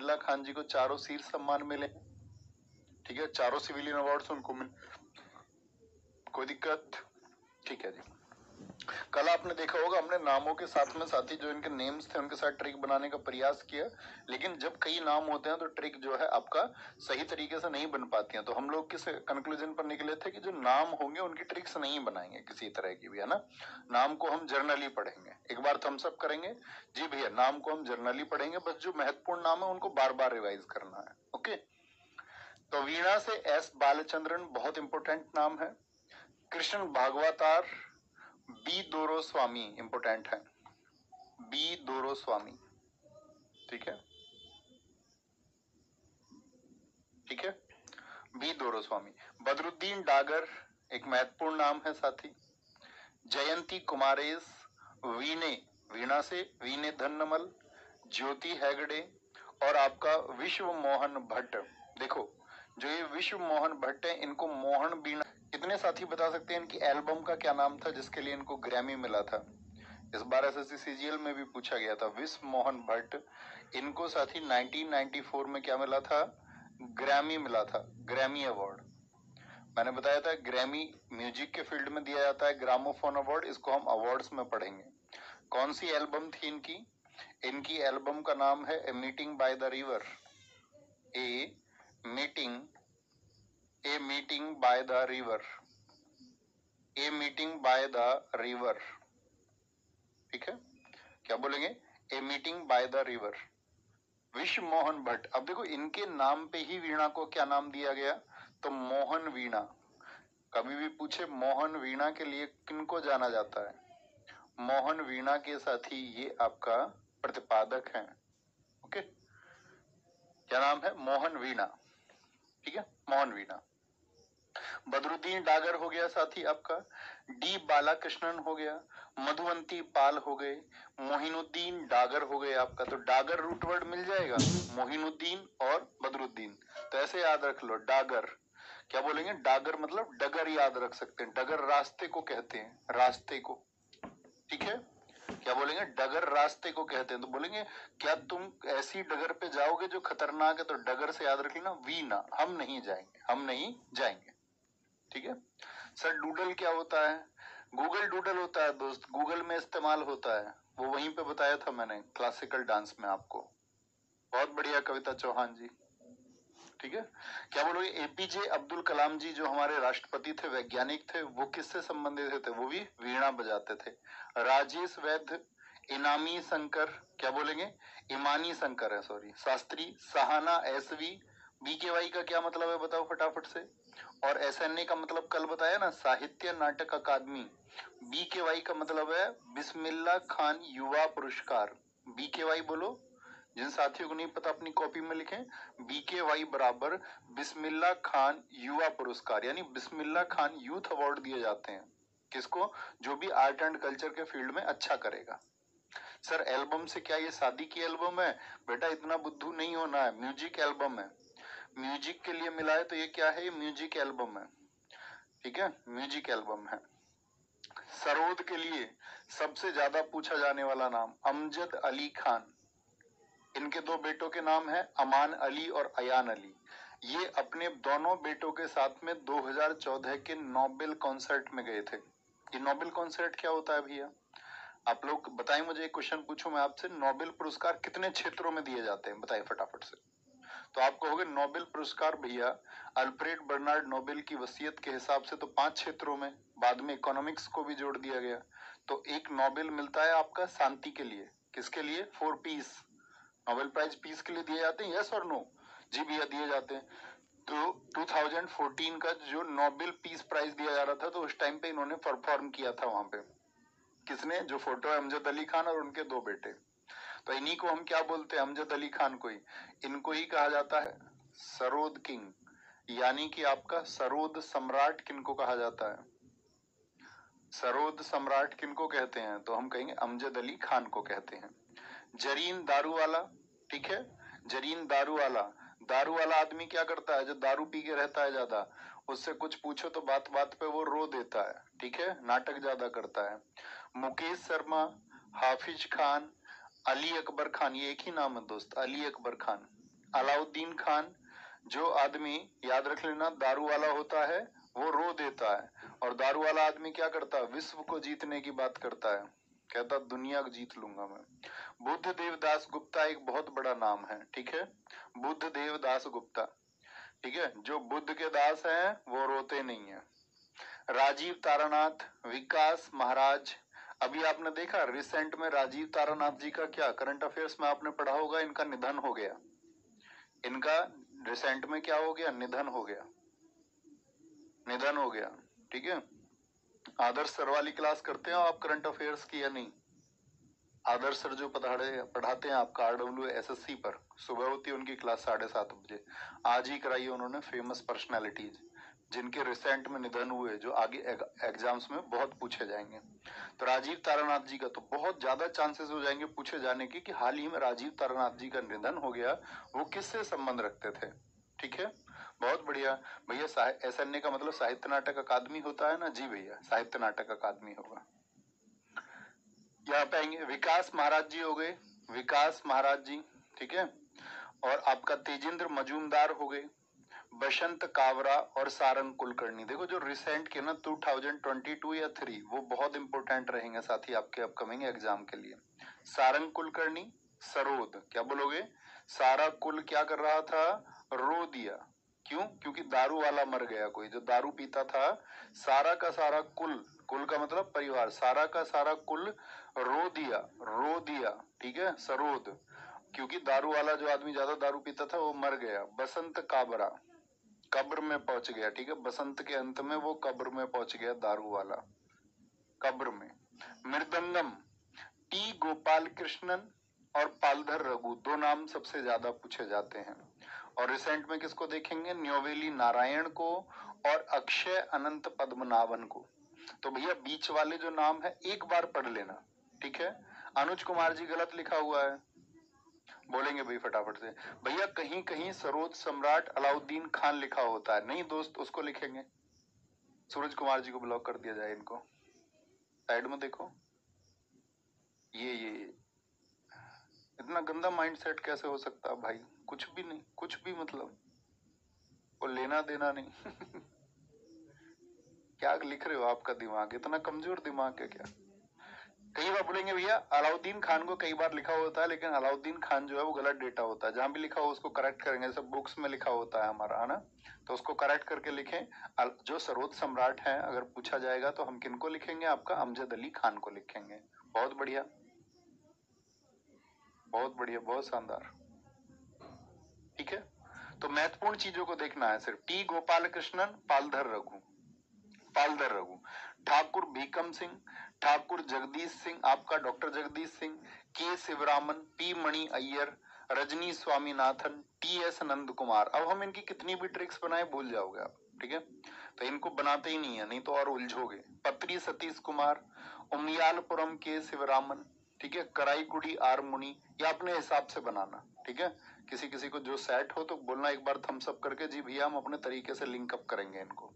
बिस्मिल्लाह खान जी को चारों शीर्ष सम्मान मिले, ठीक है, चारों सिविलियन अवार्ड्स उनको मिले, कोई दिक्कत? ठीक है जी। कल आपने देखा होगा हमने नामों के साथ में साथ ही जो इनके नेम्स थे उनके साथ ट्रिक बनाने का प्रयास किया, लेकिन जब कई नाम होते हैं तो ट्रिक जो है आपका सही तरीके से नहीं बन पाती है। तो हम लोग किस कंक्लूजन पर निकले थे कि जो नाम होंगे उनकी ट्रिक्स नहीं बनाएंगे किसी तरह की भी, है ना। नाम को हम जर्नली पढ़ेंगे, एक बार थम्स अप करेंगे जी भैया, नाम को हम जर्नली पढ़ेंगे, बस जो महत्वपूर्ण नाम है उनको बार बार रिवाइज करना है। ओके, तो वीणा से एस बालचंद्रन बहुत इंपोर्टेंट नाम है। कृष्ण भागवतार बी दोरो स्वामी इंपोर्टेंट है, बी दोरो स्वामी, ठीक है, ठीक है, बी दोरो स्वामी। बदरुद्दीन डागर एक महत्वपूर्ण नाम है साथी। जयंती कुमारेश, वीणे, वीणा से वीणे धन्नमल, ज्योति हेगड़े और आपका विश्व मोहन भट्ट। देखो जो ये विश्व मोहन भट्ट है इनको मोहन वीणा, कितने साथी बता सकते हैं इनकी एल्बम का क्या नाम था जिसके लिए इनको ग्रैमी मिला था? इस बार एसएससी सीजीएल में भी पूछा गया था। विश्व मोहन भट्ट, इनको साथी 1994 में क्या मिला था? ग्रैमी मिला था, ग्रैमी अवार्ड। मैंने बताया था ग्रैमी म्यूजिक के फील्ड में दिया जाता है, ग्रामोफोन अवार्ड, इसको हम अवार्ड्स में पढ़ेंगे। कौन सी एल्बम थी इनकी? इनकी एल्बम का नाम है a meeting by the river, a meeting by the river, a meeting by the river, ठीक है, क्या बोलेंगे? A meeting by the river. Vishwa Mohan Bhatt, अब देखो इनके नाम पे ही वीणा को क्या नाम दिया गया? तो मोहन वीणा। कभी भी पूछे मोहन वीणा के लिए किनको जाना जाता है? मोहन वीणा के साथ ही ये आपका प्रतिपादक हैं। ओके, क्या नाम है? मोहन वीणा, ठीक है, मोहन वीणा। बदरुद्दीन डागर हो गया साथी आपका, डी बालाकृष्णन हो गया, मधुवंती पाल हो गए, मोहिनुद्दीन डागर हो गए आपका। तो डागर रूट वर्ड मिल जाएगा, मोहिनुद्दीन और बदरुद्दीन, तो ऐसे याद रख लो डागर। क्या बोलेंगे? डागर मतलब डगर याद रख सकते हैं, डगर रास्ते को कहते हैं, रास्ते को, ठीक है। क्या बोलेंगे? डगर रास्ते को कहते हैं। तो बोलेंगे क्या तुम ऐसी डगर पे जाओगे जो खतरनाक है? तो डगर से याद रख लेना वीणा, हम नहीं जाएंगे, हम नहीं जाएंगे, ठीक है। सर डूडल क्या होता है? गूगल डूडल होता है दोस्त, गूगल में इस्तेमाल होता है, वो वहीं पे बताया था मैंने क्लासिकल डांस में आपको। बहुत बढ़िया कविता चौहान जी, ठीक है। क्या बोलोगे? एपीजे अब्दुल कलाम जी जो हमारे राष्ट्रपति थे, वैज्ञानिक थे, वो किससे संबंधित थे? वो भी वीणा बजाते थे। राजेश वैद्य, इनामी शंकर, क्या बोलेंगे? इमानी शंकर है, सॉरी, शास्त्री, सहाना एसवी, बीकेवाई का क्या मतलब है बताओ फटाफट से? और एसएनए का मतलब कल बताया ना, साहित्य नाटक अकादमी। बीकेवाई का मतलब है बिस्मिल्लाह खान युवा पुरस्कार। बीकेवाई बोलो, जिन साथियों को नहीं पता अपनी कॉपी में लिखें, बीकेवाई बराबर बिस्मिल्लाह खान युवा पुरस्कार, यानी बिस्मिल्लाह खान यूथ अवार्ड दिए जाते हैं किसको? जो भी आर्ट एंड कल्चर के फील्ड में अच्छा करेगा। सर एल्बम से क्या ये शादी की एल्बम है? बेटा इतना बुद्धू नहीं होना है, म्यूजिक एल्बम है, म्यूजिक के लिए मिला है, तो ये क्या है? ये म्यूजिक एल्बम है, ठीक है, म्यूजिक एल्बम है। सरोद के लिए सबसे ज्यादा पूछा जाने वाला नाम अमजद अली खान। इनके दो बेटों के नाम है अमान अली और अयान अली। ये अपने दोनों बेटों के साथ में 2014 के नोबेल कॉन्सर्ट में गए थे। ये नोबेल कॉन्सर्ट क्या होता है भैया? आप लोग बताएं मुझे, एक क्वेश्चन पूछूं मैं आपसे, नोबेल पुरस्कार कितने क्षेत्रों में दिए जाते हैं बताइए फटाफट से? तो आप कहोगे नोबेल पुरस्कार भैया अल्फ्रेड बर्नार्ड नोबेल की वसीयत के हिसाब से तो 5 क्षेत्रों में, बाद में इकोनॉमिक्स को भी जोड़ दिया गया। तो एक नोबेल मिलता है आपका शांति के लिए, किसके लिए? For peace. Nobel prize peace के लिए दिए जाते हैं, यस और नो? जी भैया दिए जाते हैं। तो 2014 का जो नोबेल पीस प्राइज दिया जा रहा था, तो उस टाइम पे इन्होंने परफॉर्म किया था वहां पे। किसने? जो फोटो है अमजद अली खान और उनके दो बेटे। तो इन्हीं को हम क्या बोलते हैं? अमजद अली खान को ही, इनको ही कहा जाता है सरोद किंग, यानी कि आपका सरोद सम्राट किनको कहा जाता है? सरोद सम्राट किनको कहते हैं? तो हम कहेंगे अमजद अली खान को कहते हैं। जरीन दारू वाला, ठीक है, जरीन दारू वाला। दारू वाला आदमी क्या करता है? जो दारू पी के रहता है ज्यादा, उससे कुछ पूछो तो बात बात पे वो रो देता है, ठीक है, नाटक ज्यादा करता है। मुकेश शर्मा, हाफिज खान, अली अकबर खान, ये एक ही नाम है दोस्त, अली अकबर खान, अलाउद्दीन खान, जो आदमी, याद रख लेना, दारू वाला होता है वो रो देता है, और दारू वाला आदमी क्या करता है, विश्व को जीतने की बात करता है, कहता दुनिया को जीत लूंगा मैं। बुद्ध देवदास गुप्ता एक बहुत बड़ा नाम है, ठीक है, बुद्ध देवदास गुप्ता, ठीक है, जो बुद्ध के दास हैं वो रोते नहीं है। राजीव तारानाथ, विकास महाराज, अभी आपने देखा रिसेंट में राजीव तारानाथ जी का क्या करंट अफेयर्स में आपने पढ़ा होगा, इनका निधन हो गया, इनका रिसेंट में क्या हो गया, निधन हो गया, निधन हो गया, ठीक है। आदर्श सर वाली क्लास करते हो आप करंट अफेयर्स की या नहीं? आदर्श सर जो पढ़ाते हैं आपका RWSSC पर, सुबह होती है उनकी क्लास 7:30 बजे, आज ही कराई है उन्होंने, फेमस पर्सनैलिटीज जिनके रिसेंट में निधन हुए, जो आगे एग्जाम्स में बहुत पूछे जाएंगे। तो राजीव तारानाथ जी का तो बहुत ज्यादा चांसेस हो जाएंगे पूछे जाने की कि हाल ही में राजीव तारानाथ जी का निधन हो गया, वो किससे संबंध रखते थे, ठीक है, बहुत बढ़िया। भैया SNA का मतलब साहित्य नाटक अकादमी होता है ना, जी भैया साहित्य नाटक अकादमी होगा। यहाँ पे आएंगे विकास महाराज जी हो गए, विकास महाराज जी, ठीक है, और आपका तेजेंद्र मजूमदार हो गए, बसंत कावरा और सारंग कुलकर्णी। देखो जो रिसेंट के ना 2022 या 3 वो बहुत इंपॉर्टेंट रहेंगे साथी आपके अपकमिंग एग्जाम के लिए। सारंग कुलकर्णी, सरोद, क्या बोलोगे, सारा कुल क्या कर रहा था, रो दिया, क्यों, क्योंकि दारू वाला मर गया, कोई जो दारू पीता था, सारा का सारा कुल, कुल का मतलब परिवार, सारा का सारा कुल रो दिया, रो दिया, ठीक है, सरोद, क्योंकि दारू वाला जो आदमी ज्यादा दारू पीता था वो मर गया। बसंत काबरा, कब्र में पहुंच गया, ठीक है, बसंत के अंत में वो कब्र में पहुंच गया दारू वाला, कब्र में। मृदंगम, टी गोपाल कृष्णन और पालधर रघु, दो नाम सबसे ज्यादा पूछे जाते हैं। और रिसेंट में किसको देखेंगे, न्योवेली नारायण को और अक्षय अनंत पद्मनाभन को। तो भैया बीच वाले जो नाम है एक बार पढ़ लेना, ठीक है। अनुज कुमार जी गलत लिखा हुआ है, बोलेंगे भाई फटाफट से, भैया कहीं कहीं सरोद सम्राट अलाउद्दीन खान लिखा होता है, नहीं दोस्त उसको लिखेंगे। सूरज कुमार जी को ब्लॉक कर दिया जाए, इनको साइड में देखो, ये इतना गंदा माइंडसेट कैसे हो सकता है भाई, कुछ भी नहीं, कुछ भी मतलब वो लेना देना नहीं क्या लिख रहे हो, आपका दिमाग इतना कमजोर दिमाग है क्या? कई बार बोलेंगे भैया अलाउद्दीन खान को कई बार लिखा होता है, लेकिन अलाउद्दीन खान जो है वो गलत डेटा होता है, जहां भी लिखा हो उसको करेक्ट करेंगे, जैसे बुक्स में लिखा होता है हमारा, है ना, तो उसको करेक्ट करके लिखें। जो सरोद सम्राट है अगर पूछा जाएगा तो हम किनको लिखेंगे, आपका अमजद अली खान को लिखेंगे। बहुत बढ़िया, बहुत बढ़िया, बहुत शानदार, ठीक है। तो महत्वपूर्ण चीजों को देखना है सिर्फ, टी गोपाल कृष्णन, पालधर रघु, पालधर रघु, ठाकुर भीकम सिंह, ठाकुर जगदीश सिंह, आपका डॉक्टर जगदीश सिंह, के शिवरामन, पी मणि अय्यर, रजनी स्वामीनाथन, TS नंद कुमार। अब हम इनकी कितनी भी ट्रिक्स बनाए भूल जाओगे आप, ठीक है, तो इनको बनाते ही नहीं है, नहीं तो और उलझोगे। पत्री सतीश कुमार, उमियालपुरम के शिवरामन, ठीक है, कराईकुड़ी आर मुनि, या अपने हिसाब से बनाना, ठीक है, किसी किसी को जो सेट हो तो बोलना एक बार थम्स अप करके, जी भैया हम अपने तरीके से लिंक अप करेंगे इनको।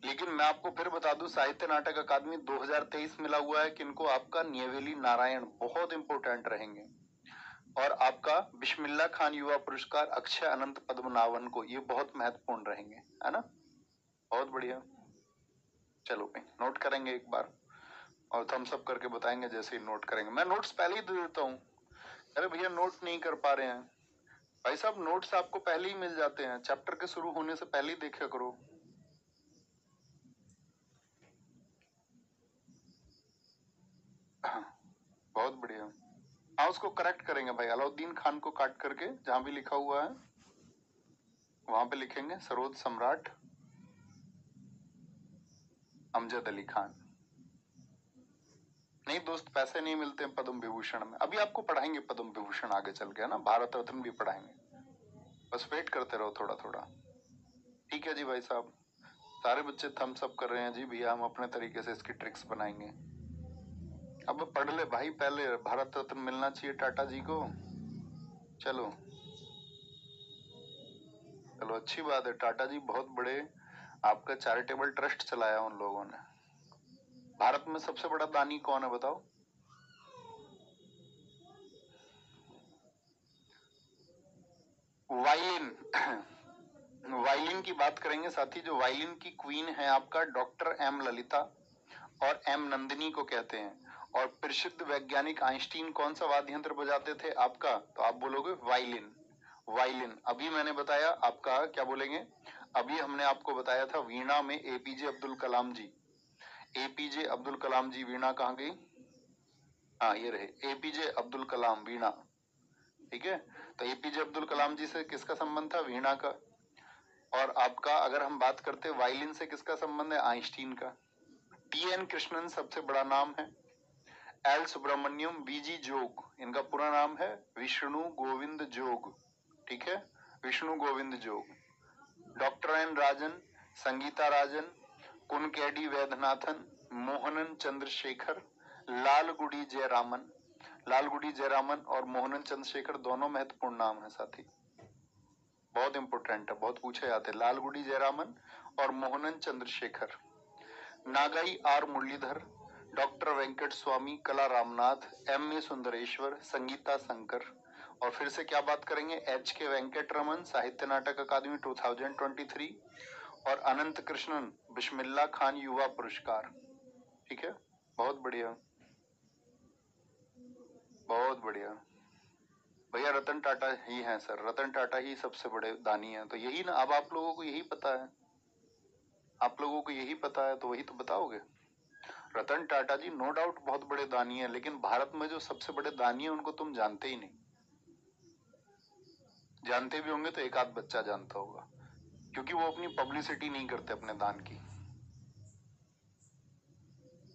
लेकिन मैं आपको फिर बता दूं, साहित्य नाटक अकादमी 2023 मिला हुआ है किनको, आपका न्योवेली नारायण, बहुत इंपोर्टेंट रहेंगे, और आपका बिस्मिल्लाह खान युवा पुरस्कार अक्षय अनंत पद्मनाभन को, ये बहुत महत्वपूर्ण रहेंगे, है ना, बहुत बढ़िया। चलो भाई नोट करेंगे एक बार और थम्स अप करके बताएंगे जैसे ही नोट करेंगे। मैं नोट्स पहले ही दे देता हूँ, अरे भैया नोट नहीं कर पा रहे हैं, भाई साहब नोट्स आपको पहले ही मिल जाते हैं, चैप्टर के शुरू होने से पहले ही देखा करो। बहुत बढ़िया, हाँ उसको करेक्ट करेंगे भाई, अलाउद्दीन खान को काट करके जहां भी लिखा हुआ है वहां पे लिखेंगे सरोद सम्राट अमजद अली खान। नहीं दोस्त पैसे नहीं मिलते हैं पद्म विभूषण में, अभी आपको पढ़ाएंगे पद्म विभूषण आगे चल के, है ना, भारत रत्न भी पढ़ाएंगे, बस वेट करते रहो थोड़ा थोड़ा। ठीक है जी भाई साहब, सारे बच्चे थम्स अप कर रहे हैं, जी भैया हम अपने तरीके से इसकी ट्रिक्स बनाएंगे। अब पढ़ ले भाई, पहले भारत रत्न मिलना चाहिए टाटा जी को। चलो चलो अच्छी बात है, टाटा जी बहुत बड़े, आपका चैरिटेबल ट्रस्ट चलाया उन लोगों ने। भारत में सबसे बड़ा दानी कौन है बताओ? वायलिन वायलिन की बात करेंगे साथी। जो वायलिन की क्वीन है आपका डॉक्टर एम ललिता और एम नंदिनी को कहते हैं। और प्रसिद्ध वैज्ञानिक आइंस्टीन कौन सा वाद्य यंत्र बजाते थे आपका? तो आप बोलोगे वायलिन। वायलिन। अभी मैंने बताया आपका क्या बोलेंगे, अभी हमने आपको बताया था वीणा में एपीजे अब्दुल कलाम जी। एपीजे अब्दुल कलाम जी वीणा कहाँ गई? हाँ ये रहे एपीजे अब्दुल कलाम वीणा। ठीक है, तो एपीजे अब्दुल कलाम जी से किसका संबंध था? वीणा का। और आपका अगर हम बात करते वायलिन से किसका संबंध है? आइंस्टीन का। टी एन कृष्णन सबसे बड़ा नाम है। एल सुब्रमण्यम बीजी जोग, इनका पूरा नाम है विष्णु गोविंद जोग। ठीक है, विष्णु गोविंद जोग। डॉक्टर एन राजन, संगीता राजन, कुनकेडी वैद्यनाथन, मोहनन चंद्रशेखर, लालगुडी जयरामन। लालगुडी जयरामन और मोहनन चंद्रशेखर दोनों महत्वपूर्ण नाम है साथी, बहुत इंपोर्टेंट है, बहुत पूछे जाते हैं। लालगुडी जयरामन और मोहनन चंद्रशेखर। नागाई आर मुरलीधर, डॉक्टर वेंकट स्वामी, कला रामनाथ, एम ए सुंदरेश्वर, संगीता शंकर। और फिर से क्या बात करेंगे? एच के वेंकट रमन, साहित्य नाटक अकादमी 2023। और अनंत कृष्णन बिस्मिल्लाह खान युवा पुरस्कार। ठीक है, बहुत बढ़िया, बहुत बढ़िया भैया। रतन टाटा ही हैं सर, रतन टाटा ही सबसे बड़े दानी हैं। तो यही ना, अब आप लोगों को यही पता है, आप लोगों को यही पता है तो वही तो बताओगे। रतन टाटा जी नो डाउट बहुत बड़े दानी हैं, लेकिन भारत में जो सबसे बड़े दानी हैं उनको तुम जानते ही नहीं। जानते भी होंगे तो एक आध बच्चा जानता होगा, क्योंकि वो अपनी पब्लिसिटी नहीं करते अपने दान की।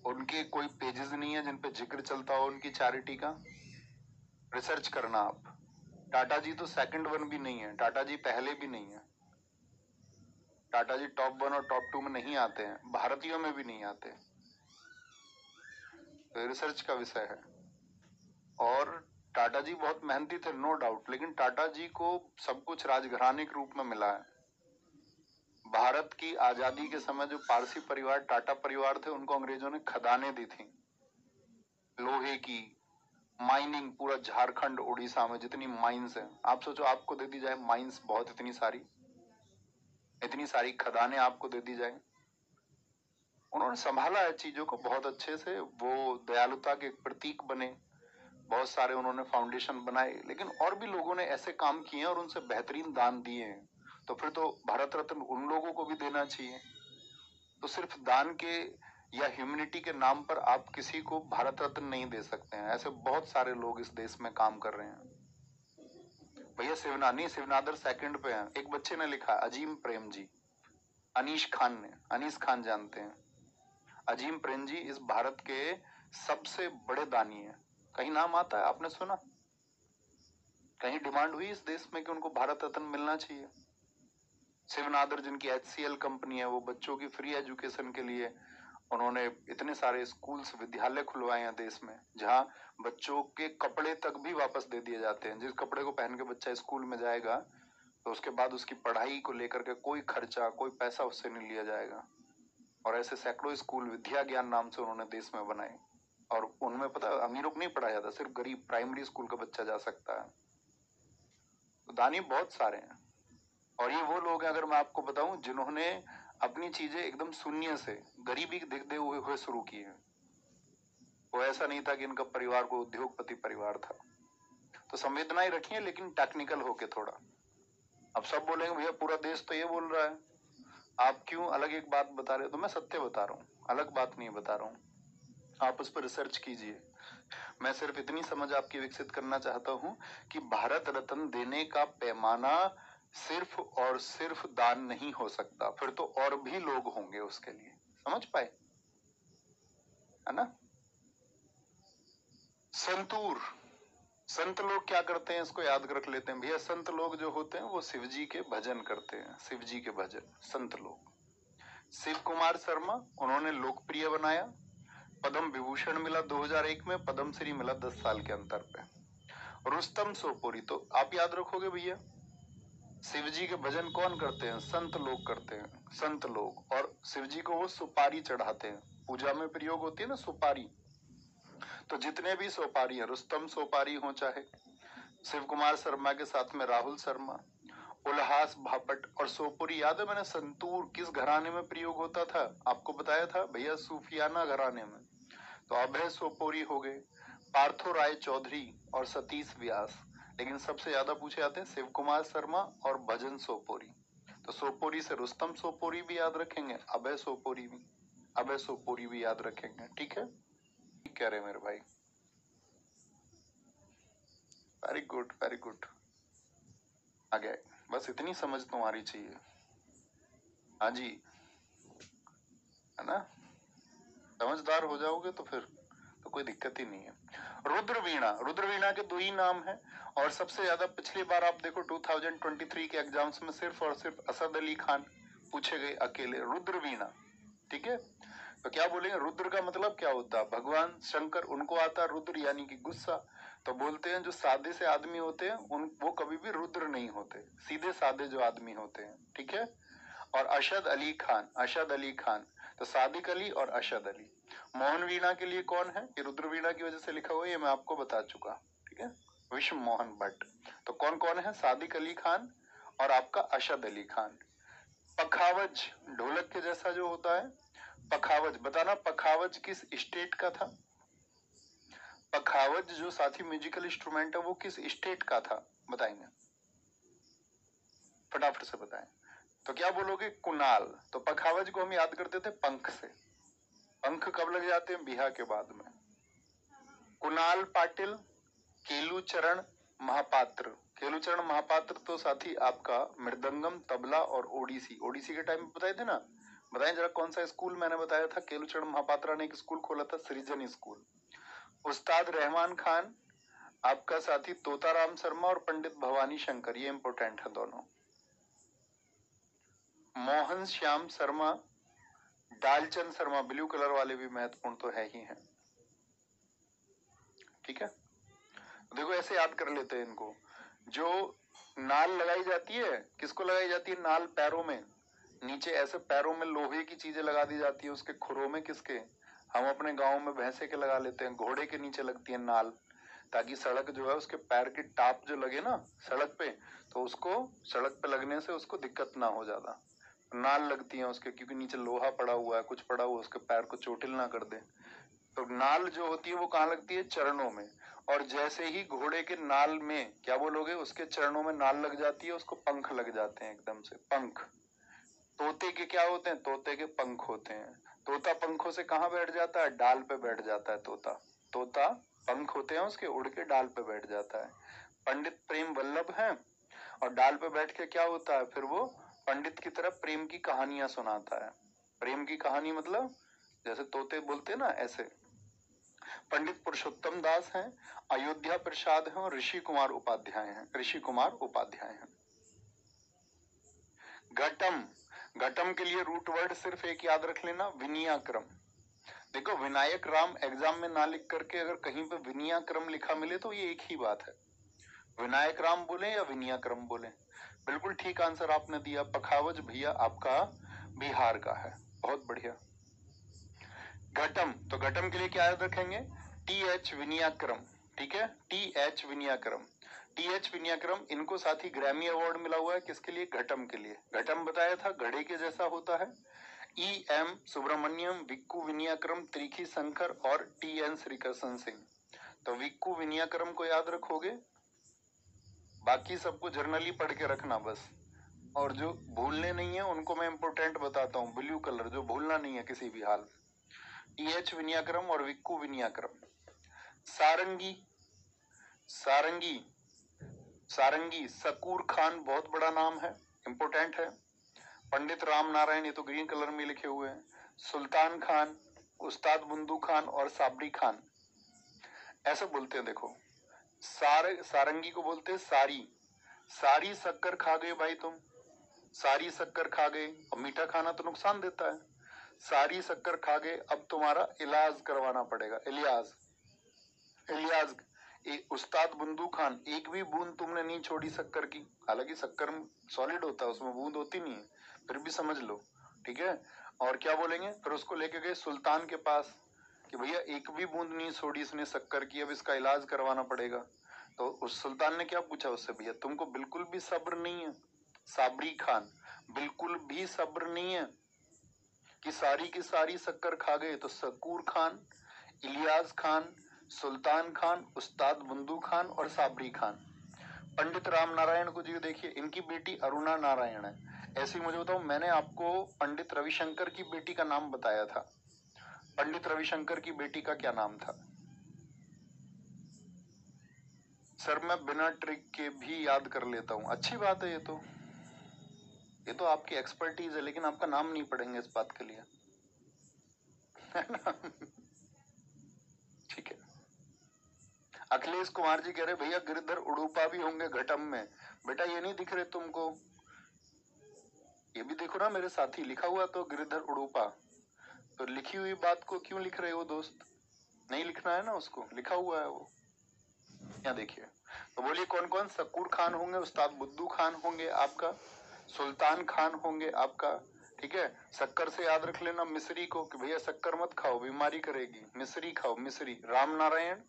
उनके कोई पेजेस नहीं है जिन पे जिक्र चलता हो उनकी चैरिटी का। रिसर्च करना आप। टाटा जी तो सेकंड वन भी नहीं है, टाटा जी पहले भी नहीं है। टाटा जी टॉप 1 और टॉप 2 में नहीं आते हैं, भारतीयों में भी नहीं आते। तो रिसर्च का विषय है। और टाटा जी बहुत मेहनती थे नो डाउट, लेकिन टाटा जी को सब कुछ राजघराने के रूप में मिला है। भारत की आजादी के समय जो पारसी परिवार टाटा परिवार थे उनको अंग्रेजों ने खदानें दी थी, लोहे की माइनिंग। पूरा झारखंड उड़ीसा में जितनी माइंस है, आप सोचो आपको दे दी जाए माइंस बहुत, इतनी सारी खदानें आपको दे दी जाए। उन्होंने संभाला है चीजों को बहुत अच्छे से, वो दयालुता के एक प्रतीक बने। बहुत सारे उन्होंने फाउंडेशन बनाए, लेकिन और भी लोगों ने ऐसे काम किए और उनसे बेहतरीन दान दिए हैं। तो फिर तो भारत रत्न उन लोगों को भी देना चाहिए। तो सिर्फ दान के या ह्यूमैनिटी के नाम पर आप किसी को भारत रत्न नहीं दे सकते हैं। ऐसे बहुत सारे लोग इस देश में काम कर रहे हैं भैया। शिवनादर सेकंड पे हैं। एक बच्चे ने लिखा अजीम प्रेम जी, अनीश खान ने, अनीस खान जानते हैं? अजीम प्रेम जी इस भारत के सबसे बड़े दानी हैं। कहीं नाम आता है, आपने सुना? कहीं डिमांड हुई इस देश में कि उनको भारत रत्न मिलना चाहिए? शिवनादर जिनकी HCL कंपनी है, वो बच्चों की फ्री एजुकेशन के लिए उन्होंने इतने सारे स्कूल्स विद्यालय खुलवाए हैं देश में, जहां बच्चों के कपड़े तक भी वापस दे दिए जाते हैं। जिस कपड़े को पहन के बच्चा स्कूल में जाएगा तो उसके बाद उसकी पढ़ाई को लेकर के कोई खर्चा, कोई पैसा उससे नहीं लिया जाएगा। और ऐसे सैकड़ों स्कूल विद्या ज्ञान नाम से उन्होंने देश में बनाए। और उनमें पता अमीरों को नहीं पढ़ाया जाता, सिर्फ गरीब प्राइमरी स्कूल का बच्चा जा सकता है। तो दानी बहुत सारे हैं। और ये वो लोग हैं, अगर मैं आपको बताऊं, जिन्होंने अपनी चीजें एकदम शून्य से गरीबी दिखते हुए शुरू की है। वो ऐसा नहीं था कि इनका परिवार को उद्योगपति परिवार था। तो संवेदनाएं रखी है, लेकिन टेक्निकल होके थोड़ा। अब सब बोलेंगे भैया पूरा देश तो ये बोल रहा है, आप क्यों अलग एक बात बता रहे हो? तो मैं सत्य बता रहा हूँ, अलग बात नहीं बता रहा हूँ। आप उस पर रिसर्च कीजिए। मैं सिर्फ इतनी समझ आपकी विकसित करना चाहता हूं कि भारत रत्न देने का पैमाना सिर्फ और सिर्फ दान नहीं हो सकता, फिर तो और भी लोग होंगे उसके लिए। समझ पाए? है ना? संतूर, संत लोग क्या करते हैं इसको याद रख लेते हैं भैया। संत लोग जो होते हैं वो शिव जी के भजन करते हैं, शिव जी के भजन। संत लोग, शिव कुमार शर्मा उन्होंने लोकप्रिय बनाया। पद्म विभूषण मिला 2001 में, पद्म श्री मिला 10 साल के अंतर पे। रुस्तम सोपोरी तो आप याद रखोगे भैया। शिव जी के भजन कौन करते हैं? संत लोग करते हैं, संत लोग। और शिव जी को वो सुपारी चढ़ाते हैं, पूजा में प्रयोग होती है ना सुपारी। तो जितने भी सोपारी है, रुस्तम सोपारी हो चाहे शिव कुमार शर्मा के साथ में राहुल शर्मा, उल्हास भापट और सोपोरी। याद है मैंने संतूर किस घराने में प्रयोग होता था, आपको बताया था भैया, सूफियाना घराने में। तो अभय सोपोरी हो गए, पार्थो राय चौधरी और सतीश व्यास। लेकिन सबसे ज्यादा पूछे जाते हैं शिव कुमार शर्मा और भजन सोपोरी। तो सोपोरी से रुस्तम सोपोरी भी याद रखेंगे, अभय सोपोरी भी याद रखेंगे। ठीक है, ठीक कह रहे मेरे भाई, वेरी गुड वेरी गुड। आगे बस इतनी समझ तुम्हारी चाहिए। हाँ जी, है ना, समझदार हो जाओगे तो फिर तो कोई दिक्कत ही नहीं है। रुद्रवीणा, रुद्रवीणा के दो ही नाम है, और सबसे ज्यादा पिछली बार आप देखो 2023 के एग्जाम्स में सिर्फ और सिर्फ असद अली खान पूछे गए अकेले, रुद्रवीणा। ठीक है, तो क्या बोलेंगे, रुद्र का मतलब क्या होता है, भगवान शंकर, उनको आता है रुद्र यानी कि गुस्सा। तो बोलते हैं जो सादे से आदमी होते हैं उन वो कभी भी रुद्र नहीं होते, सीधे सादे जो आदमी होते हैं। ठीक है, और अशद अली खान, अशद अली खान, तो सादिक अली और अशद अली। मोहन वीणा के लिए कौन है, ये रुद्र वीणा की वजह से लिखा हुआ है, ये मैं आपको बता चुका। ठीक है, विश्व मोहन भट्ट। तो कौन कौन है, सादिक अली खान और आपका अशद अली खान। पखावज, ढोलक के जैसा जो होता है, पखावज, बताना पखावज किस स्टेट का था। पखावज जो साथी म्यूजिकल इंस्ट्रूमेंट है वो किस स्टेट का था, बताएंगे, फटाफट से बताएं। तो क्या बोलोगे, कुणाल। तो पखावज को हम याद करते थे पंख से, पंख कब लग जाते हैं, बिहा के बाद में। कुणाल पाटिल, केलूचरण महापात्र, केलूचरण महापात्र तो साथी आपका मृदंगम, तबला और ओडिसी, ओडिसी के टाइम बताए थे ना, बताएं जरा कौन सा स्कूल मैंने बताया था, केलूचरण महापात्रा ने एक स्कूल खोला था, सृजन स्कूल। उस्ताद रहमान खान, आपका साथी तोताराम शर्मा और पंडित भवानी शंकर, ये इंपॉर्टेंट है दोनों। मोहन श्याम शर्मा, डालचंद शर्मा, ब्लू कलर वाले भी महत्वपूर्ण तो है ही हैं। ठीक है, देखो ऐसे याद कर लेते हैं इनको। जो नाल लगाई जाती है, किसको लगाई जाती है, नाल पैरों में, नीचे ऐसे पैरों में लोहे की चीजें लगा दी जाती है, उसके खुरों में किसके, हम अपने गांव में भैंसे के लगा लेते हैं, घोड़े के नीचे लगती है नाल, ताकि सड़क जो है उसके पैर की टाप जो लगे ना सड़क पे, तो उसको सड़क पे लगने से उसको दिक्कत ना हो ज्यादा, नाल लगती है उसके, क्योंकि नीचे लोहा पड़ा हुआ है, कुछ पड़ा हुआ, उसके पैर को चोटिल ना कर दे। तो नाल जो होती है वो कहाँ लगती है, चरणों में, और जैसे ही घोड़े के नाल में क्या बोलोगे, उसके चरणों में नाल लग जाती है, उसको पंख लग जाते हैं एकदम से, पंख। तोते के क्या होते हैं, तोते के पंख होते हैं। तोता पंखों से कहाँ बैठ जाता है, डाल पे बैठ जाता है तोता, तोता पंख होते हैं उसके, उड़ के डाल पे बैठ जाता है। पंडित प्रेम वल्लभ हैं, और डाल पे बैठ के क्या होता है, फिर वो पंडित की तरफ प्रेम की कहानियां सुनाता है। प्रेम की कहानी मतलब जैसे तोते बोलते हैं ना, ऐसे। पंडित पुरुषोत्तम दास हैं, अयोध्या प्रसाद हैं, और ऋषि कुमार उपाध्याय हैं, ऋषि कुमार उपाध्याय हैं। घटम, घटम के लिए रूट वर्ड सिर्फ एक याद रख लेना, विनयाक्रम। देखो विनायक राम एग्जाम में ना लिख करके अगर कहीं पे विनयाक्रम लिखा मिले तो ये एक ही बात है, विनायक राम बोले या विनयाक्रम बोले। बिल्कुल ठीक आंसर आपने दिया, पखावज भैया आपका बिहार का है, बहुत बढ़िया। घटम, तो घटम के लिए क्या याद रखेंगे, टी एच विनयाक्रम। ठीक है, टी एच विनयाक्रम, टी एच विनयाक्रम, इनको साथ ही ग्रैमी अवार्ड मिला हुआ है, किसके लिए, घटम के लिए। घटम बताया था घड़े के जैसा होता है। ई एम सुब्रमण्यम, विक्कू विनयाक्रम, त्रिखी शंकर और टी एन श्रीकृष्ण सिंह। तो विक्कू विनयाक्रम को याद रखोगे, बाकी सबको जर्नली पढ़ के रखना बस, और जो भूलने नहीं है उनको मैं इंपोर्टेंट बताता हूँ, ब्लू कलर, जो भूलना नहीं है किसी भी हाल में, टी एच विनयाक्रम और विक्कू विनयाक्रम। सारंगी, सारंगी, सारंगी सकूर खान, बहुत बड़ा नाम है, इंपोर्टेंट है। पंडित राम नारायण, ये तो ग्रीन कलर में लिखे हुए हैं। सुल्तान खान, उस्ताद बुंदू खान और साबरी खान, ऐसे बोलते हैं। देखो सारंगी को बोलते हैं सारी, सारी शक्कर खा गए भाई तुम, सारी शक्कर खा गए, और मीठा खाना तो नुकसान देता है, सारी शक्कर खा गए, अब तुम्हारा इलाज करवाना पड़ेगा, इलियाज, इलियाज। उस्ताद बुंदू खान, एक भी बूंद तुमने नहीं छोड़ी शक्कर की, हालांकि शक्कर सॉलिड होता है उसमें बूंद होती नहीं है, फिर भी समझ लो। ठीक है, और क्या बोलेंगे, फिर उसको लेके गए सुल्तान के पास कि भैया एक भी बूंद नहीं छोड़ी इसने शक्कर की, अब इसका इलाज करवाना पड़ेगा। तो उस सुल्तान ने क्या पूछा उससे, भैया तुमको बिल्कुल भी सब्र नहीं है, साबरी खान, बिल्कुल भी सब्र नहीं है कि सारी की सारी शक्कर खा गए, तो सकूर खान, इलियास खान, सुल्तान खान, उस्ताद बंदू खान और साबरी खान। पंडित राम नारायण को जी देखिए, इनकी बेटी अरुणा नारायण है। ऐसे ही मुझे बताओ, मैंने आपको पंडित रविशंकर की बेटी का नाम बताया था, पंडित रविशंकर की बेटी का क्या नाम था? सर मैं बिना ट्रिक के भी याद कर लेता हूँ। अच्छी बात है, ये तो आपकी एक्सपर्टीज है, लेकिन आपका नाम नहीं पढ़ेंगे इस बात के लिए, है ना? ठीक है। अखिलेश कुमार जी कह रहे भैया गिरधर उड़ूपा भी होंगे घटम में। बेटा ये नहीं दिख रहे तुमको? ये भी देखो ना मेरे साथी, लिखा हुआ तो गिरधर उड़ूपा। तो लिखी हुई बात को क्यों लिख रहे हो दोस्त? नहीं लिखना है ना उसको, लिखा हुआ है वो। यहाँ देखिए, तो बोलिए कौन कौन? सकूर खान होंगे, उस्ताद बुद्दू खान होंगे आपका, सुल्तान खान होंगे आपका, ठीक है। शक्कर से याद रख लेना मिश्री को, कि भैया शक्कर मत खाओ बीमारी करेगी, मिश्री खाओ मिश्री। राम नारायण,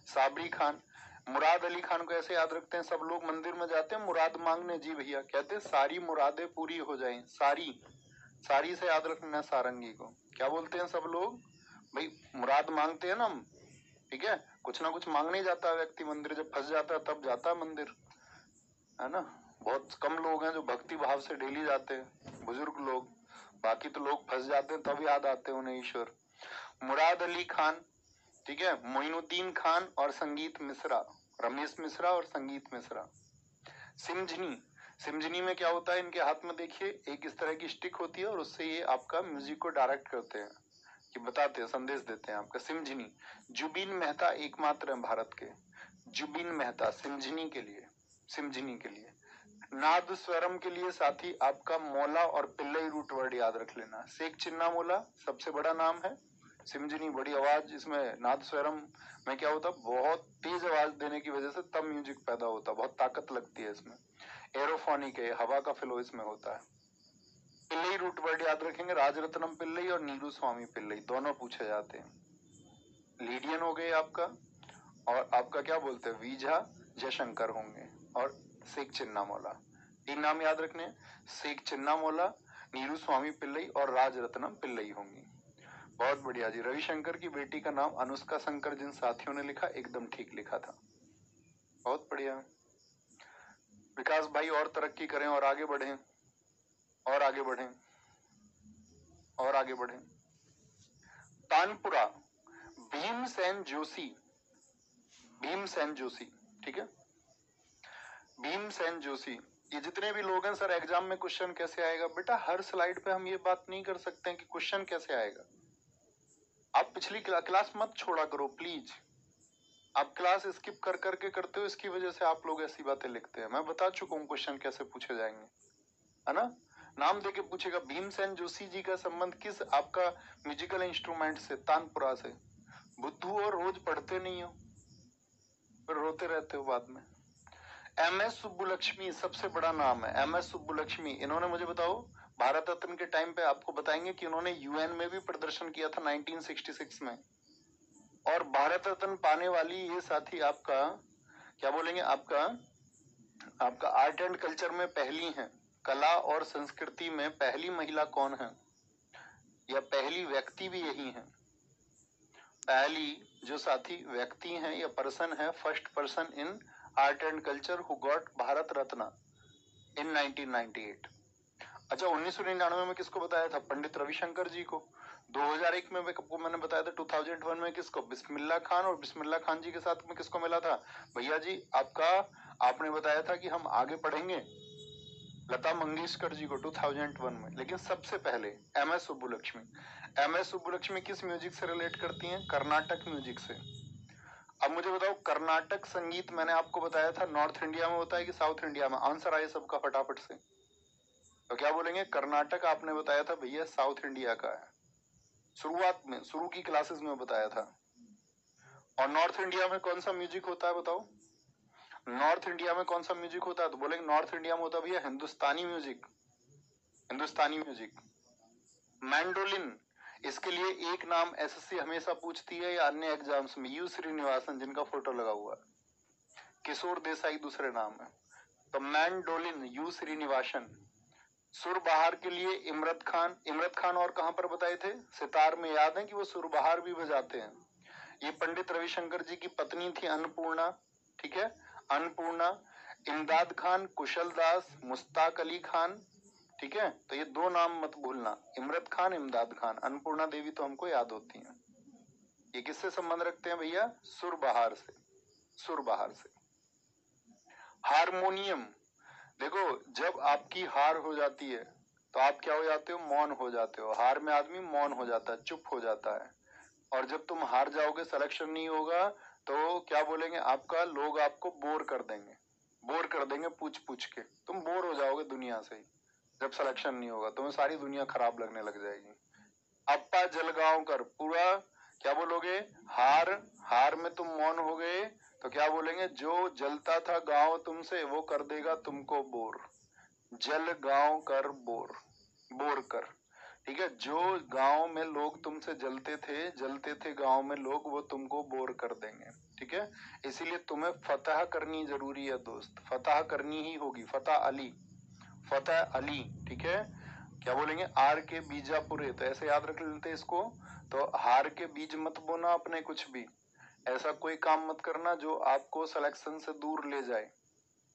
साबरी खान। मुराद अली खान को ऐसे याद रखते हैं, सब लोग मंदिर में जाते हैं मुराद मांगने, जी भैया कहते हैं सारी मुरादें पूरी हो जाएं, सारी, सारी से याद रखना सारंगी को। क्या बोलते हैं सब लोग? भाई मुराद मांगते हैं ना हम, ठीक है। कुछ ना कुछ मांगने जाता है व्यक्ति मंदिर, जब फंस जाता है तब जाता है मंदिर, है ना। बहुत कम लोग हैं जो भक्ति भाव से डेली जाते हैं, बुजुर्ग लोग, बाकी तो लोग फंस जाते हैं तब याद आते हैं उन्हें ईश्वर। मुराद अली खान, ठीक है, मोइनुद्दीन खान और संगीत मिश्रा, रमेश मिश्रा और संगीत मिश्रा। सिमझनी, सिमझनी में क्या होता है, इनके हाथ में देखिए एक इस तरह की स्टिक होती है और उससे ये आपका म्यूजिक को डायरेक्ट करते हैं, कि बताते हैं, संदेश देते हैं आपका। सिमझनी, जुबिन मेहता एकमात्र है भारत के, जुबिन मेहता सिमझनी के लिए, सिमझनी के लिए। नाद स्वरम के लिए साथी आपका मोला और पिल्लई रूट वर्ड याद रख लेना। शेख चिन्ना मोला सबसे बड़ा नाम है, सिमझनी बड़ी आवाज, इसमें नाद स्वरम में क्या होता है, बहुत तेज आवाज देने की वजह से तब म्यूजिक पैदा होता है, बहुत ताकत लगती है इसमें। एरोफोनिक है, हवा का फ्लो इसमें होता है। पिल्लई रूट वर्ड याद रखेंगे, राजरत्नम पिल्लई और नीलू स्वामी पिल्लई, दोनों पूछे जाते हैं। लीडियन हो गए आपका, और आपका क्या बोलते हैं, वीझा जयशंकर होंगे, और शेख चिन्ना मौला। तीन नाम याद रखने, शेख चिन्ना मौला, नीरू स्वामी पिल्लई और राजरत्नम पिल्लई होंगी। बहुत बढ़िया जी। रविशंकर की बेटी का नाम अनुष्का शंकर, जिन साथियों ने लिखा एकदम ठीक लिखा था, बहुत बढ़िया। विकास भाई और तरक्की करें और आगे बढ़ें, और आगे बढ़ें, और आगे बढ़ें। तानपुरा, भीमसेन जोशी, भीमसेन जोशी, ठीक है, भीमसेन जोशी। ये जितने भी लोग हैं, सर एग्जाम में क्वेश्चन कैसे आएगा? बेटा हर स्लाइड पे हम ये बात नहीं कर सकते हैं कि क्वेश्चन कैसे आएगा। आप पिछली क्लास मत छोड़ा करो प्लीज, आप क्लास स्किप कर करके करते हो, इसकी वजह से आप लोग ऐसी बातें लिखते हैं। मैं बता चुका हूँ क्वेश्चन कैसे पूछे जाएंगे, है ना। नाम देके पूछेगा, भीमसेन जोशी जी का संबंध किस आपका म्यूजिकल इंस्ट्रूमेंट से? तानपुरा से। बुद्धू और रोज पढ़ते नहीं हो, फिर रोते रहते हो बाद में। MS सुब्बुलक्ष्मी सबसे बड़ा नाम है, MS सुब्बुलक्ष्मी। इन्होंने मुझे बताओ, भारत रत्न के टाइम पे आपको बताएंगे कि उन्होंने UN में भी प्रदर्शन किया था 1966 में। और भारत रत्न पाने वाली ये साथी आपका क्या बोलेंगे, आपका आर्ट एंड कल्चर में पहली हैं, कला और संस्कृति में पहली महिला कौन है, या पहली व्यक्ति भी यही है। पहली जो साथी व्यक्ति हैं या पर्सन है, first person in art and culture who got Bharat Ratna in 1998। अच्छा 1999 में किसको बताया था? पंडित रविशंकर जी को। 2001 में आपको मैंने बताया था, 2001 में किसको? बिस्मिल्लाह खान। और बिस्मिल्लाह खान जी के साथ में किसको मिला था? भैया जी आपका, आपने बताया था कि हम आगे पढ़ेंगे लता मंगेशकर जी को 2001 में। लेकिन सबसे पहले MS सुब्बुलक्ष्मी। MS सुब्बुलक्ष्मी किस म्यूजिक से रिलेट करती हैं? कर्नाटक म्यूजिक से। अब मुझे बताओ, कर्नाटक संगीत मैंने आपको बताया था नॉर्थ इंडिया में होता है कि साउथ इंडिया में? आंसर आए सबका फटाफट से, तो क्या बोलेंगे? कर्नाटक आपने बताया था भैया साउथ इंडिया का है, शुरुआत में, शुरू की क्लासेस में बताया था। और नॉर्थ इंडिया में कौन सा म्यूजिक होता है बताओ? नॉर्थ इंडिया में कौन सा म्यूजिक होता है? तो बोलेंगे नॉर्थ इंडिया में होता है भैया हिंदुस्तानी म्यूजिक, हिंदुस्तानी म्यूजिक। मैंडोलिन, इसके लिए एक नाम SSC हमेशा पूछती है या अन्य एग्जाम्स में, यू श्रीनिवासन, जिनका फोटो लगा हुआ है। किशोर देसाई दूसरे नाम है। तो मैंडोलिन यू श्रीनिवासन। सुरबहार के लिए इमरत खान। इमरत खान और कहां पर बताए थे? सितार में। याद है कि वो सुरबहार भी बजाते हैं। ये पंडित रविशंकर जी की पत्नी थी अन्नपूर्णा, ठीक है, अन्नपूर्णा। इमदाद खान, कुशल दास, मुश्ताक अली खान, ठीक है। तो ये दो नाम मत भूलना, इमरत खान, इमदाद खान। अन्नपूर्णा देवी तो हमको याद होती हैं। ये किससे संबंध रखते हैं भैया? सुरबहार से, सुरबहार से। हारमोनियम, देखो जब आपकी हार हो जाती है तो आप क्या हो जाते हो? मौन हो जाते हो। हार में आदमी मौन हो जाता है, चुप हो जाता है। और जब तुम हार जाओगे, सिलेक्शन नहीं होगा, तो क्या बोलेंगे आपका? लोग आपको बोर कर देंगे, बोर कर देंगे पूछ पूछ के। तुम बोर हो जाओगे दुनिया से ही। जब सिलेक्शन नहीं होगा तुम्हें सारी दुनिया खराब लगने लग जाएगी। अप्पा जलगांवकर, पूरा क्या बोलोगे? हार, हार में तुम मौन हो गए तो क्या बोलेंगे? जो जलता था गांव तुमसे वो कर देगा तुमको बोर। जल गांव कर बोर, बोर कर, ठीक है। जो गांव में लोग तुमसे जलते थे गांव में लोग, वो तुमको बोर कर देंगे, ठीक है। इसीलिए तुम्हें फतह करनी जरूरी है दोस्त, फतह करनी ही होगी। फतह अली, फतह अली, ठीक है। क्या बोलेंगे? आर के बीजापुरे, तो ऐसे याद रख लेते इसको। तो हार के बीज मत बोना अपने कुछ भी, ऐसा कोई काम मत करना जो आपको सिलेक्शन से दूर ले जाए,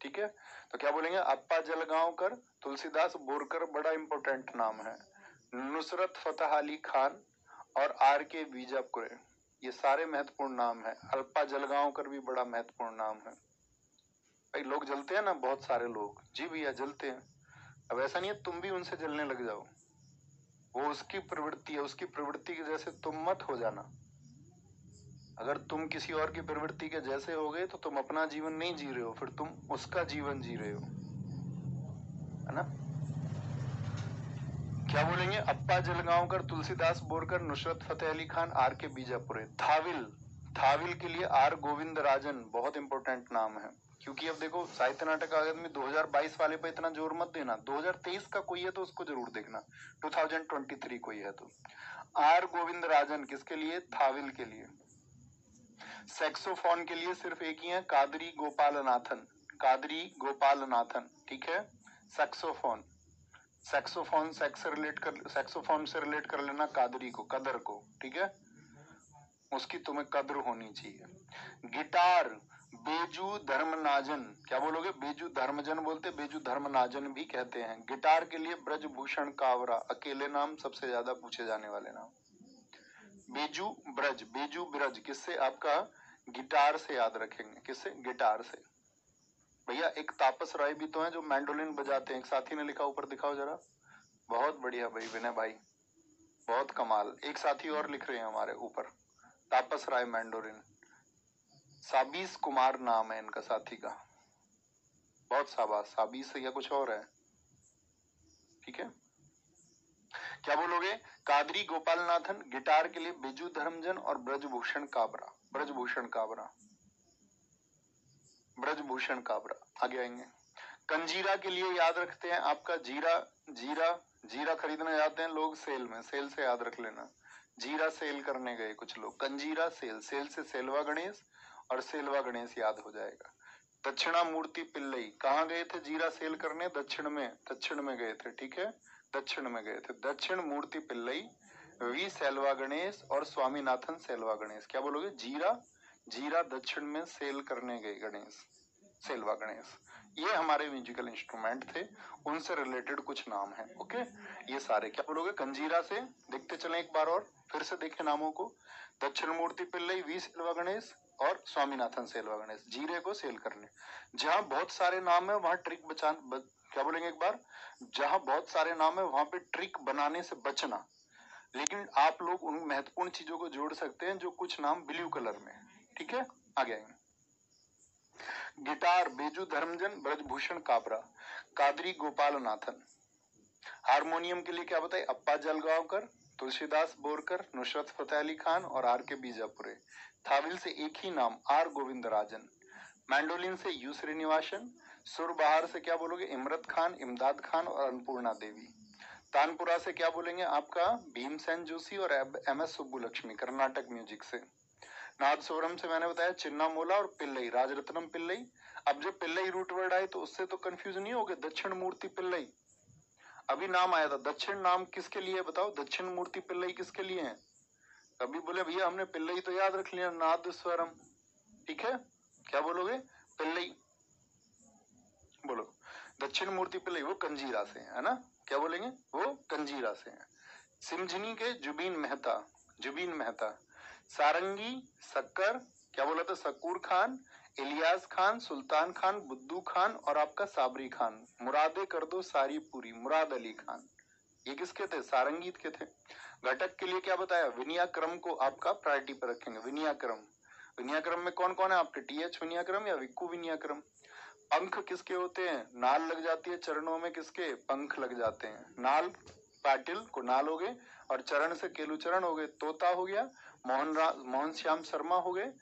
ठीक है। तो क्या बोलेंगे? अप्पा जलगांवकर, तुलसीदास बोरकर, बड़ा इंपॉर्टेंट नाम है। नुसरत फतेह अली खान और आर के बीजापुरे, ये सारे महत्वपूर्ण नाम है। अप्पा जलगांवकर भी बड़ा महत्वपूर्ण नाम है। भाई लोग जलते हैं ना, बहुत सारे लोग, जी भैया जलते हैं। अब ऐसा नहीं है तुम भी उनसे जलने लग जाओ, वो उसकी प्रवृत्ति है, उसकी प्रवृत्ति के जैसे तुम मत हो जाना। अगर तुम किसी और की प्रवृत्ति के जैसे हो गए तो तुम अपना जीवन नहीं जी रहे हो, फिर तुम उसका जीवन जी रहे हो, है ना। क्या बोलेंगे? अप्पा जलगांवकर, तुलसीदास बोरकर, नुसरत फतेह अली खान, आर के बीजापुरे। थाविल, थाविल के लिए आर गोविंद राजन, बहुत इंपॉर्टेंट नाम है। क्योंकि अब देखो साहित्य नाटक अकादमी 2022 वाले पे इतना जोर मत देना, 2023 का कोई है तो उसको जरूर देखना, 2023 कोई है तो। आर गोविंद राजन किसके लिए? थाविल के लिए। सैक्सोफोन के लिए सिर्फ एक ही है, कादरी गोपालनाथन, कादरी गोपालनाथन, ठीक है। सैक्सोफोन, सैक्सोफोन सैक्सोफोन से रिलेट कर लेना कादरी को, कदर को, ठीक है। उसकी तुम्हें कद्र होनी चाहिए। गिटार बेजू धर्मनाजन, क्या बोलोगे? बेजू धर्मजन बोलते, बेजू धर्मनाजन भी कहते हैं। गिटार के लिए ब्रजभूषण कावरा, अकेले नाम सबसे ज्यादा पूछे जाने वाले नाम। बेजू ब्रज, बेजू ब्रज किससे? आपका गिटार से याद रखेंगे, किससे? गिटार से। भैया एक तापस राय भी तो है जो मैंडोलिन बजाते हैं, एक साथी ने लिखा, ऊपर दिखाओ जरा। बहुत बढ़िया भाई विनय भाई, बहुत कमाल। एक साथी और लिख रहे हैं हमारे ऊपर, तापस राय मैंडोलिन। साबीस कुमार नाम है इनका साथी का, बहुत शाबाश। साबीस या कुछ और है, ठीक है। क्या बोलोगे? कादरी गोपालनाथन, गिटार के लिए बिजू धर्मजन और ब्रजभूषण काबरा, ब्रजभूषण काबरा, ब्रजभूषण काबरा। आगे आएंगे। कंजीरा के लिए याद रखते हैं आपका जीरा, जीरा, जीरा खरीदने जाते हैं लोग सेल में, सेल से याद रख लेना। जीरा सेल करने गए कुछ लोग, कंजीरा सेल, सेल से सेलवा गणेश और सेलवा गणेश याद हो जाएगा। दक्षिणामूर्ति पिल्लई, कहाँ गए थे जीरा सेल करने? दक्षिण में, दक्षिण में गए थे, ठीक है, दक्षिण में गए थे। दक्षिण मूर्ति पिल्लई, वी सेलवा गणेश और स्वामीनाथन सेलवा गणेश। क्या बोलोगे? जीरा, जीरा दक्षिण में सेल करने गए गणेश, सेलवा गणेश। ये हमारे म्यूजिकल इंस्ट्रूमेंट थे, उनसे रिलेटेड कुछ नाम हैं, ओके। ये सारे क्या बोलोगे? कंजीरा से देखते चले एक बार और, फिर से देखे नामों को। दक्षिण मूर्ति पिल्लई, वी सेलवा गणेश और स्वामीनाथन सेलवा गणेश, जीरे को सेल करने। जहां बहुत सारे नाम है वहां ट्रिक क्या बोलेंगे एक बार? जहां बहुत सारे नाम है वहां पे ट्रिक बनाने से बचना, लेकिन आप लोग उन महत्वपूर्ण चीजों को जोड़ सकते हैं जो कुछ नाम ब्लू कलर में, ठीक है। आगे आएंगे। गिटार बेजू धर्मजन, ब्रजभूषण काबरा, कादरी गोपालनाथन। हारमोनियम के लिए क्या बताए? अप्पा जलगांवकर, तुलसीदास बोरकर, नुसरत फतेह अली खान और आर के बीजापुरे। थाविल से एक ही नाम, आर गोविंद राजन। मैंडोलिन से यू श्रीनिवासन। सुरबहार से क्या बोलोगे? इमरत खान, इमदाद खान और अन्नपूर्णा देवी। तानपुरा से क्या बोलेंगे? आपका भीमसेन जोशी और M S Subbulakshmi, Carnatic music से। नादस्वरम से मैंने बताया चिन्नामोला और पिल्लई, राजरत्नम पिल्लई। अब जब पिल्लई रूट वर्ड आए तो उससे तो कंफ्यूज नहीं हो गए, दक्षिण मूर्ति पिल्लई अभी नाम आया था, दक्षिण नाम किसके लिए बताओ, दक्षिण मूर्ति पिल्लई किसके लिए है? कभी बोले भैया हमने पिल्लई तो याद रख लिया, नादस्वरम, ठीक है, क्या बोलोगे? पिल्लई बोलो। दक्षिण मूर्ति पिल्लई वो कंजीरा से है ना, क्या बोलेंगे? वो कंजीरा से है। सिमझनी के जुबीन मेहता, जुबीन मेहता। सारंगी सक्कर, क्या बोला था? सकूर खान, इलियास खान, सुल्तान खान, बुद्दू खान और आपका साबरी खान। मुरादे कर दो सारी पूरी, मुराद अली खान। ये किसके थे? सारंगीत के थे। घटक के लिए क्या बताया? विनयाक्रम को आपका प्रायोरिटी पर रखेंगे, विनयाक्रम। विनयाक्रम में कौन कौन है आपके? टीएच विनयाक्रम या विक्कू विनयाक्रम। पंख किसके होते हैं? नाल लग जाती है चरणों में, किसके? पंख लग जाते हैं। नाल पाटिल को नाल हो गए, और चरण से केलुचरण हो गए, तोता हो गया, मोहन श्याम शर्मा हो गए,